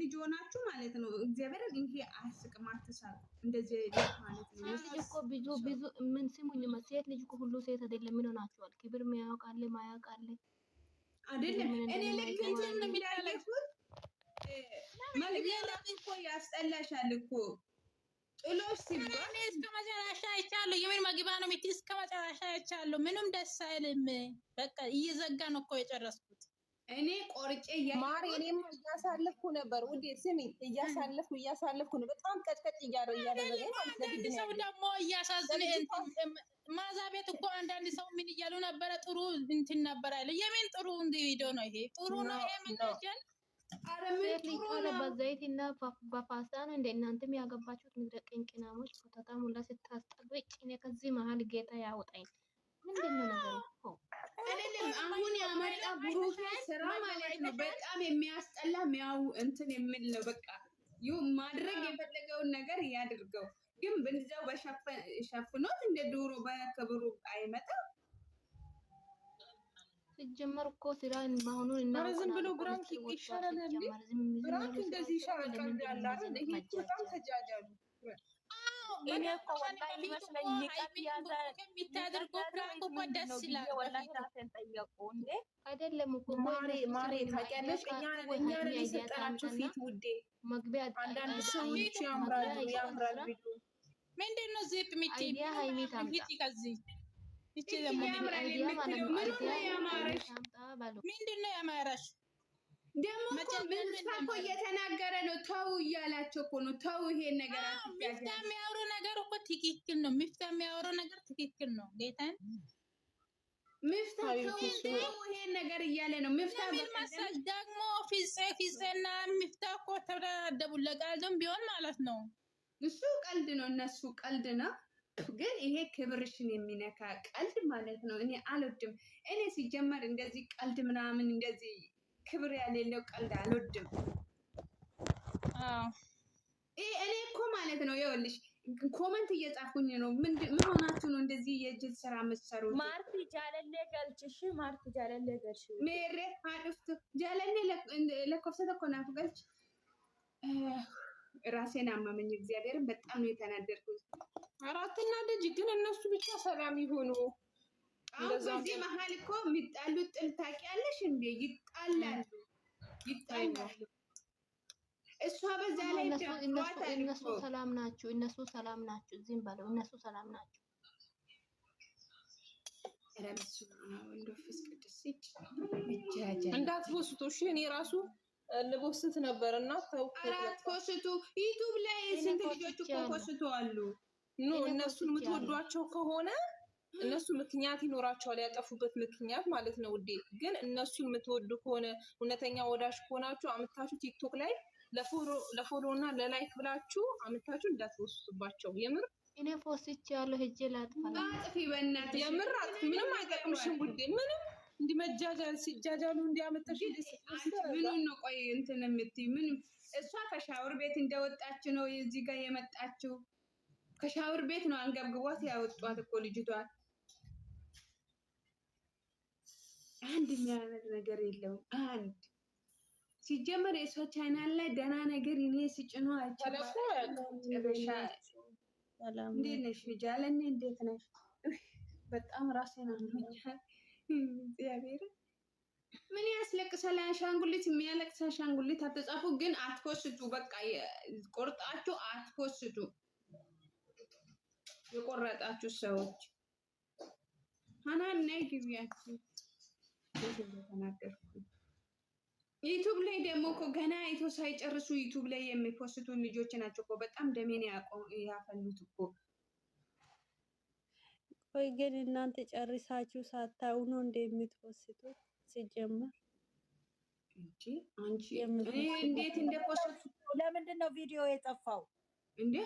ልጅ ሆናችሁ ማለት ነው። እግዚአብሔር ይሄ አያስቅም፣ አትሳቁ እንደዚህ ማለት ነው። ልጅ እኮ ብዙ ምን ስሙኝ፣ ሴት ልጅ እኮ ሁሉ ሴት አይደለም። ምን ሆናችኋል? ክብር የሚያውቃል ማያውቃል አይደለም። እኔ ልክ እንትን ነው የሚያለፉት መግቢያ ላይ እኮ ያስጠላሻል እኮ ጥሎሽ ሲባል እኔ እስከ መጨረሻ አይቻለሁ። የምን መግቢያ ነው የምትይ? እስከ መጨረሻ አይቻለሁ። ምንም ደስ አይልም። በቃ እየዘጋ ነው እኮ የጨረስኩት። እኔ ቆርጬ ማር እኔም እያሳለፍኩ ነበር ውዴ። ስሚ እያሳለፍኩ ነው። በጣም ቀጭቀጭ እያደረገ ማለት ነው። ሰው ደግሞ እያሳዝነ ማዛ ቤት እኮ አንዳንድ ሰው ምን እያሉ ነበረ? ጥሩ እንትን ነበረ አለ። የምን ጥሩ ቪዲዮ ነው ይሄ? ጥሩ ነው ይሄ ምን ይላል? ሴት ልጅ ካለ በዘይት እና በፓስታ ነው እንደ እናንተም ያገባችሁት ምድረ ቅንቅናሞች ኮተታ ሙላ ስታስጠብቅ እኔ ከዚህ መሀል ጌታ ያወጣኝ። ምንድነው ነገሩ? አይደለም አሁን ያመጣ ብሩክ ስራ ማለት ነው። በጣም የሚያስጠላ ሚያው እንትን የሚል ነው። በቃ ማድረግ የፈለገውን ነገር ያድርገው፣ ግን በዛው በሸፍኖት እንደ ዱሮ በክብሩ አይመጣም። ሲጀመር እኮ ስራ መሆኑን እና ዝም ብሎ ብራንክ ይሻላል እንዴ? ብራንክ እንደዚህ ይሻላል ያለ አይደል? ይሄ በጣም ተጃጃሉ። እኔ እኮ ወላሂ ይመስለኝ ይቀር ያዘ የሚታደርገው ብራንክ እኮ ደስ ይላል። ወላሂ ራሴን ጠየቁ እንዴ አይደለም እኮ ማሬ ታውቂያለሽ፣ እኛን የሰጠናችሁ ፊት ውዴ፣ መግቢያ አንዳንድ ሰዎች ያምራል ቪዲዮ ምንድን ነው ዚፕ ምቲ ሃይሚት አምጣ ከዚህ እቺ ደግሞ ምንድን ነው ያማረሽ? ደግሞ እኮ እየተናገረ ነው። ተው እያላቸው እኮ ነው። ተው ይሄን ነገር ሚፍታ የሚያወሩ ነገር እኮ ትክክል ነው። ሚፍታ የሚያወሩ ነገር ትክክል ነው። ጌታን ሚፍታ ተው ይሄን ነገር እያለ ነው። ሚፍታ በመሰል ደግሞ ፊዘና ሚፍታ እኮ ተደራደቡ ለቃልም ቢሆን ማለት ነው። እሱ ቀልድ ነው፣ እነሱ ቀልድ ነው። ግን ይሄ ክብርሽን የሚነካ ቀልድ ማለት ነው። እኔ አልወድም። እኔ ሲጀመር እንደዚህ ቀልድ ምናምን እንደዚህ ክብር ያሌለው ቀልድ አልወድም። እኔ እኮ ማለት ነው ይኸውልሽ ኮመንት እየጻፉኝ ነው። ምን ሆናችሁ ነው እንደዚህ የጅል ስራ የምትሰሩት? ማርቲ ጃለሌ ገልጭሽ ማርቲ ጃለሌ ገልጭ ሜሬ አጥፍቱ ጃለሌ ለኮፍሰተ እኮ ናፍ ገልጭ ራሴን አመመኝ። እግዚአብሔርን በጣም ነው የተናደድኩት። አራትና ልጅ ግን እነሱ ብቻ ሰላም ይሆኑ። በዚህ መሀል እኮ የሚጣሉት ጥል ታውቂያለሽ እንዴ? ይጣላሉ። እሷ በዛ ላይ እነሱ ሰላም ናቸው። እዚህም ባለው እነሱ ሰላም ናቸው። እንዳትወስቱ እሺ። እኔ ራሱ ልቦስት ነበር እና አትወስቱ። ዩቱብ ላይ ስንት ልጆች እኮ ወስቱ አሉ። ኖ እነሱን የምትወዷቸው ከሆነ እነሱ ምክንያት ይኖራቸዋል፣ ያጠፉበት ምክንያት ማለት ነው ውዴ። ግን እነሱን የምትወዱ ከሆነ እውነተኛ ወዳጅ ከሆናችሁ አምታችሁ ቲክቶክ ላይ ለፎሎ እና ለላይክ ብላችሁ አምታችሁ እንዳትወስዱባቸው። የምር እኔ ፎስች ያለው ሄጄ ላጥፋለሁ። አጥፊ በእናትሽ የምር አጥፊ። ምንም አይጠቅምሽም ውዴ። ምንም እንዲመጃጃል ሲጃጃሉ እንዲያመጣሽ ምኑን ነው ቆይ እንትን የምትይ ምን? እሷ ከሻወር ቤት እንደወጣች ነው እዚህ ጋር የመጣችው። ከሻወር ቤት ነው አንገብግቧት ያወጧት እኮ ልጅቷን። አንድ የሚያመጥ ነገር የለውም። አንድ ሲጀመር የሷ ቻናል ላይ ደህና ነገር እኔ ሲጭኑ አይቻለሁ። እንዴት ነሽ ጃለኔ? እንዴት ነሽ? በጣም ራሴን አሞኛል። እግዚአብሔር ምን ያስለቅሳል? አሻንጉሊት የሚያለቅስ አሻንጉሊት አትጻፉ፣ ግን አትኮስቱ። በቃ ቆርጣችሁ አትኮስቱ። የቆረጣችሁ ሰዎች ሀናን ነይ ግቢያችሁ። ዩቱብ ላይ ደግሞ እኮ ገና አይቶ ሳይጨርሱ ዩቱብ ላይ የሚፖስቱ ልጆች ናቸው እኮ በጣም ደሜን ያፈሉት እኮ። ቆይ ግን እናንተ ጨርሳችሁ ሳታዩ ነው እንደምትፖስቱት? ሲጀመር እንጂ አንቺ እንዴት እንደፖስቱ ለምንድን ነው ቪዲዮ የጠፋው? እንዴ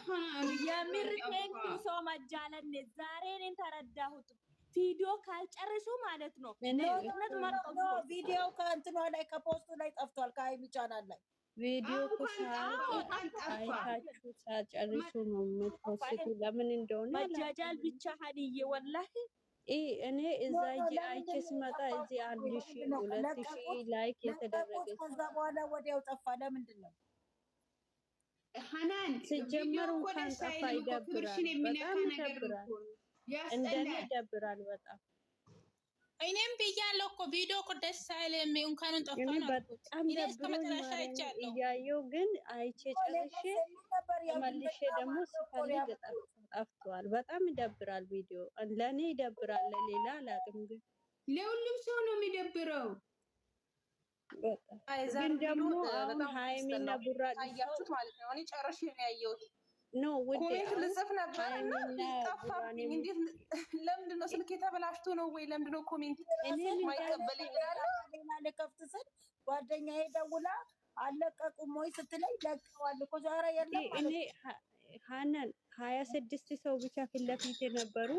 የምር ቴንኪ ሶ መጃለን ዛሬ እኔን ተረዳሁት። ቪዲዮ ካልጨርሱ ማለት ነው ኖትነት ማለት ነው። ቪዲዮ ከእንትኗ ላይ ከፖስቱ ላይ ጠፍቷል። ከሀይሚ ቻናል ላይ ቪዲዮ አይታችሁ ሳጨርሱ ነው የምትፖስቱ። ለምን እንደሆነ መጃጃል ብቻ ሀዲዬ ወላሂ እኔ እዛ አይቼ ስመጣ እዚህ 1000 2000 ላይክ የተደረገ ከዛ በኋላ ወዲያው ጠፋ። ለምንድን ነው ሀናን ሲጀመር ቪዲዮ እኮ እንኳን ደስ ጠፋ አይልም እኮ ይደብራል። ክብርሽን የሚነካ በጣም ነገር ይደብራል። እኮ ነው። እንደኔ ያስጠላል። ይደብራል በጣም። እኔም ብያለሁ እኮ ቪዲዮ እኮ ደስ አይልም። እንኳን ጠፋ እኔ ነው አልኩት። በጣም እኔ እስከ ደብሮኝ መጨረሻ ማርያም አይቻለሁ። እያየው ግን አይቼ ጨርሼ ተመልሼ ደግሞ ስፈልግ ጠፍቷል። በጣም ይደብራል ቪዲዮ። ለእኔ ይደብራል፣ ለሌላ አላውቅም ግን ለሁሉም ሰው ነው የሚደብረው። ግን ደግሞ አሁን ሃይሚና ቡራ ታያችሁት ማለት ነው። እኔ ጨርሼ ነው ያየሁት። ኖ ውዴ ኮሜንት ልጽፍ ነበር እና ሃይሚና ጠፋብኝ። እንዴት ለምንድን ነው ስልክ የተበላሽቶ ነው ወይ ለምንድን ነው ኮሜንት ማይቀበለኝ? ሌላ ልከፍት ስል ጓደኛዬ ደውላ አለቀቁም ወይ ስትለኝ ለቀዋል እኮ ዛሬ የለም እኔ ሀናን 26 ሰው ብቻ ፊት ለፊት የነበሩ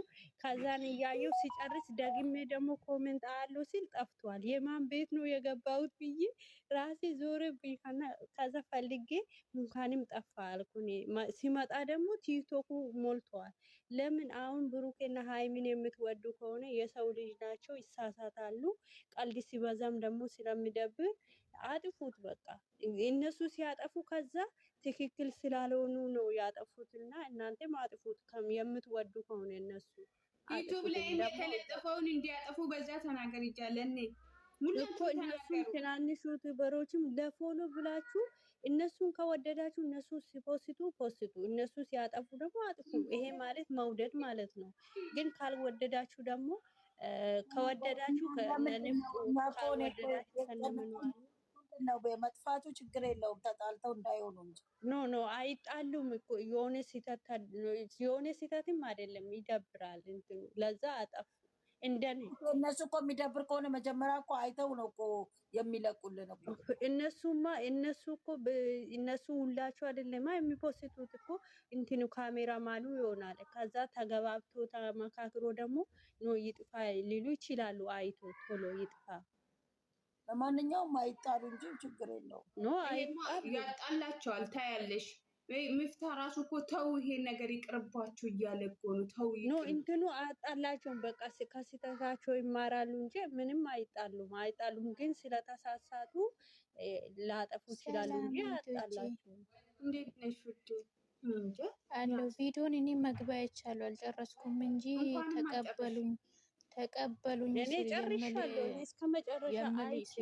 ከዛን እያየው ሲጨርስ ደግሜ ደግሞ ኮሜንት አለው ሲል ጠፍቷል። የማን ቤት ነው የገባሁት ብዬ ራሴ ዞረብኝ። ከዛ ፈልጌ እንኳንም ጠፋ አልኩኝ። ሲመጣ ደግሞ ቲክቶኩ ሞልቷል። ለምን አሁን ብሩኬና ሃይሚን የምትወዱ ከሆነ የሰው ልጅ ናቸው፣ ይሳሳታሉ። ቀልድ ሲበዛም ደግሞ ስለሚደብር አጥፉት በቃ። እነሱ ሲያጠፉ ከዛ ትክክል ስላልሆኑ ነው ያጠፉትና እናንተም አጥፉት የምትወዱ ከሆነ እነሱ ዩቲዩብ ላይ የተለጠፈውን እንዲያጠፉ በዛ ተናገር ይቻላል እኮ። እነሱ ትናንሽ ዩቲዩበሮችም ለፎሎ ብላችሁ እነሱን ከወደዳችሁ እነሱ ሲፖስቱ ፖስቱ፣ እነሱ ሲያጠፉ ደግሞ አጥፉ። ይሄ ማለት መውደድ ማለት ነው። ግን ካልወደዳችሁ ደግሞ ከወደዳችሁ ካልወደዳችሁ ከነምንዋል ነው በመጥፋቱ ችግር የለውም። ተጣልተው እንዳይሆኑ እንጂ ኖ አይጣሉም እኮ የሆነ ስህተትም አይደለም። ይደብራል እንትኑ ለዛ አጠፉ። እንደኔ እነሱ እኮ የሚደብር ከሆነ መጀመሪያ እኮ አይተው ነው እኮ የሚለቁልን እኮ። እነሱ እኮ እነሱ ሁላችሁ አይደለም የሚፖስቱት እኮ እንትኑ ካሜራ ማሉ ይሆናል። ከዛ ተገባብቶ ተመካክሮ ደግሞ ኖ ይጥፋ ሊሉ ይችላሉ። አይቶ ቶሎ ይጥፋ። ለማንኛውም አይጣሉ እንጂ ችግር የለውም። ኖ ያጣላቸዋል። ታያለሽ ሚፍታ ራሱ እኮ ተው ይሄ ነገር ይቅርባችሁ እያለ እኮ ነው። ተው ኖ እንትኑ አጣላቸውም። በቃ ከስህተታቸው ይማራሉ እንጂ ምንም አይጣሉም። ግን ስለተሳሳቱ ላጠፉ ይችላሉ እንጂ አጣላቸው። እንዴት ነሽ ውዴ? እንዴ አለው ቪዲዮን እኔ መግቢያ አይቻለሁ አልጨረስኩም እንጂ ተቀበሉኝ እኔ ጨርሻለሁ። እስከ መጨረሻ አይቼ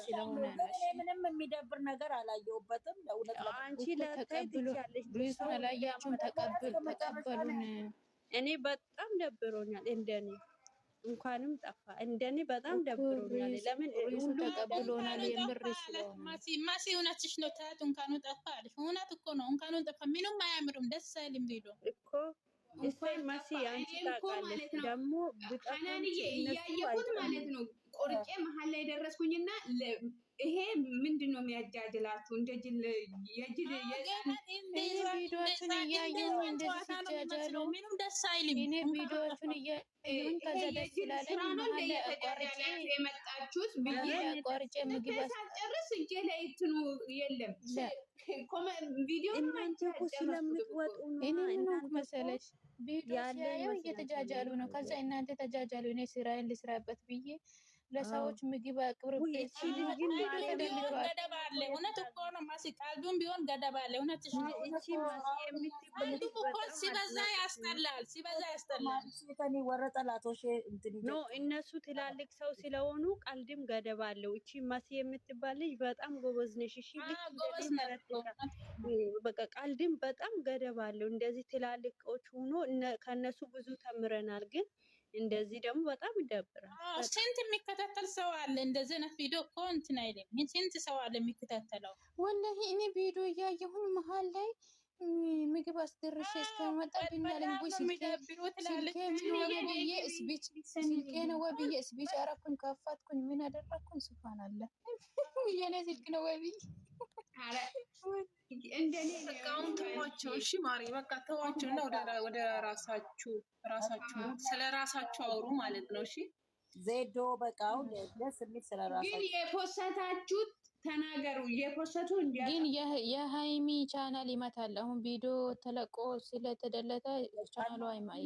ስለሆነ ምንም የሚደብር ነገር አላየሁበትም። ለእውነት አንቺ ለታይ ትችያለሽ። ብዙ አላያችሁም። ተቀበሉን። እኔ በጣም ደብሮኛል። እንደኔ እንኳንም ጠፋ። እንደኔ በጣም ደብሮኛል። ለምን ሩሱ ተቀብሎናል? የምር ስለሆነ ማሲ እውነትሽ ነው። ታያት እንኳኑ ጠፋ አለሽ። እውነት እኮ ነው። እንኳኑ ጠፋ ምንም አያምርም። ደስ አይልም ቪዲዮ እኮ እሰይ መሲ አንቺ ታውቃለሽ ደግሞ ሀናንዬ እያየሁት ማለት ነው። ቆርጬ መሀል ላይ ደረስኩኝና ይሄ ምንድን ነው የሚያጃጅላችሁ? እንደ ጅል የጅል ቪዲዮዎቹን እያየሁ እንደዚህ ሲጃጃሉ ምንም ደስ አይልም። እኔ ቪዲዮዎቹን እያየሁ ከዛ ደስ ይላለኝ። መሀል ላይ አቋርጬ የመጣችሁት አቋርጬ ምግብ ሳጨርስ እጄ ላይ እንትኑ የለም ቪዲዮ እናንተ እኮ ስለምትወጡ ነው። እኔ ምን መሰለሽ ቪዲዮ ሲያየው እየተጃጃሉ ነው። ከዛ እናንተ ተጃጃሉ፣ እኔ ስራዬን ልስራበት ብዬ ለሰዎች ምግብ አቅርቤ ገደብ አለ። እውነት እኮ ነው ማሲ፣ ቀልዱም ቢሆን ገደብ አለ። እውነት ሲበዛ ያስጠላል፣ ሲበዛ ያስጠላል። ኖ እነሱ ትላልቅ ሰው ስለሆኑ ቀልድም ገደብ አለው። እቺ ማሲ የምትባል ልጅ በጣም ጎበዝ ነሽ። እሺ በቃ ቀልድም በጣም ገደብ አለው። እንደዚህ ትላልቆች ሆኖ ከነሱ ብዙ ተምረናል ግን እንደዚህ ደግሞ በጣም ይደብራል። ስንት የሚከታተል ሰው አለ። እንደዚህ አይነት ቪዲዮ እኮ እንትን አይደለም። ስንት ሰው አለ የሚከታተለው። ወላሂ እኔ ቪዲዮ እያየሁኝ መሀል ላይ ምግብ አስደርሼ እስከመጣ ብኛለኝ። ወይ ስልኬ ነው ወይ ብዬ ስፒች አረኩኝ፣ ከፋትኩኝ፣ ምን አደረኩኝ? ሱብሃንአላህ የኔ ስልክ ነው ወይ ብዬ እንደኔ አሁን ተዋቸው። እሺ ማሪ በቃ ተዋቸው እና ወደ ራሳችሁ ስለ ራሳችሁ አውሩ ማለት ነው። እሺ ዜዶ በቃ አሁን ደስ የሚል ስለ ራሳችሁ ግን የፖስታችሁት ተናገሩ። የፖስቱ ግን የሃይሚ ቻናል ይመታል። አሁን ቪዲዮ ተለቆ ስለተደለተ ቻናሉ ይመታል።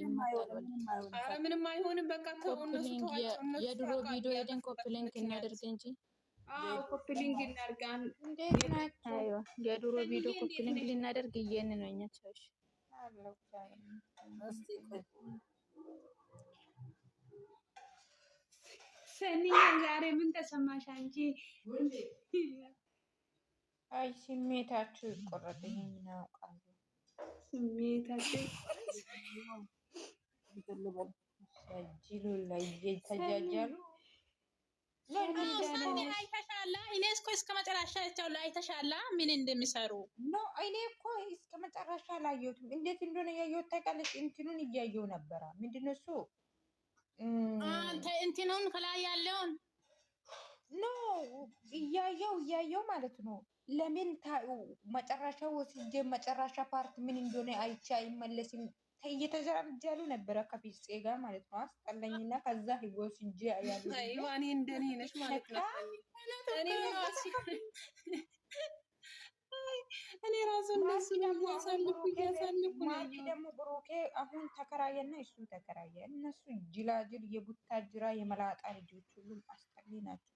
ኧረ ምንም አይሆንም። በቃ ተው እነሱ ተዋቸው። የድሮ ቪዲዮ ሄደን ኮፒ ሊንክ እናደርግ እንጂ አዎ ኮፕሊንግ እናርጋን። እንዴት ናችሁ? አይዋ የድሮ ቪዲዮ ኮፒሊንግ ልናደርግ እየን ነው እኛ ሰዎች ሰኒያ ዛሬ ምን ተሰማሽ አንቺ? አይ ስሜታችሁ ይቆረጥ። ይሄን አውቃለሁ። ስሜታችሁ ሰጅሉ ላይ ተጃጃሉ። አይተሻላ? እኔ እስከ መጨረሻ አይተሻላ ምን እንደሚሰሩ ነው። እኔ እኮ እስከ መጨረሻ አላየሁትም። እንዴት እንደሆነ ያየሁት ታውቃለች። እንትኑን እያየሁ ነበረ። ምንድን ነው እሱ? አንተ እንትኑን ከላይ ያለውን ኖ እያየው ማለት ነው። ለምን መጨረሻው ወስጄ መጨረሻ ፓርት ምን እንደሆነ አይቼ አይመለስም። እየተጃጃሉ ነበረ ከፊፄ ጋር ማለት ነው። አስጠላኝና ከዛ ወስጄ ያያሉ። አይዋኔ እንደኔ ነሽ ማለት ነው። እኔ ራሱ እነሱ እያሳልፉ ማጂ ደግሞ ብሩኬ አሁን ተከራየና እሱ ተከራየ። እነሱ ጅላጅል የቡታጅራ የመላጣ ልጆች ሁሉም አስጠሊ ናቸው።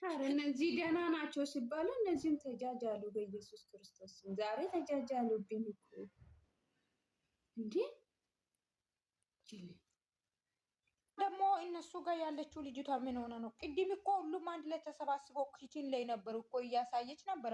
ኧረ እነዚህ ደህና ናቸው ሲባሉ እነዚህም ተጃጃሉ። በኢየሱስ ክርስቶስ ዛሬ ተጃጃሉብኝ እኮ እንዴ! ደግሞ እነሱ ጋር ያለችው ልጅቷ ምን ሆነ ነው? ቅድም እኮ ሁሉም አንድ ላይ ተሰባስበው ኪችን ላይ ነበሩ እኮ እያሳየች ነበረ።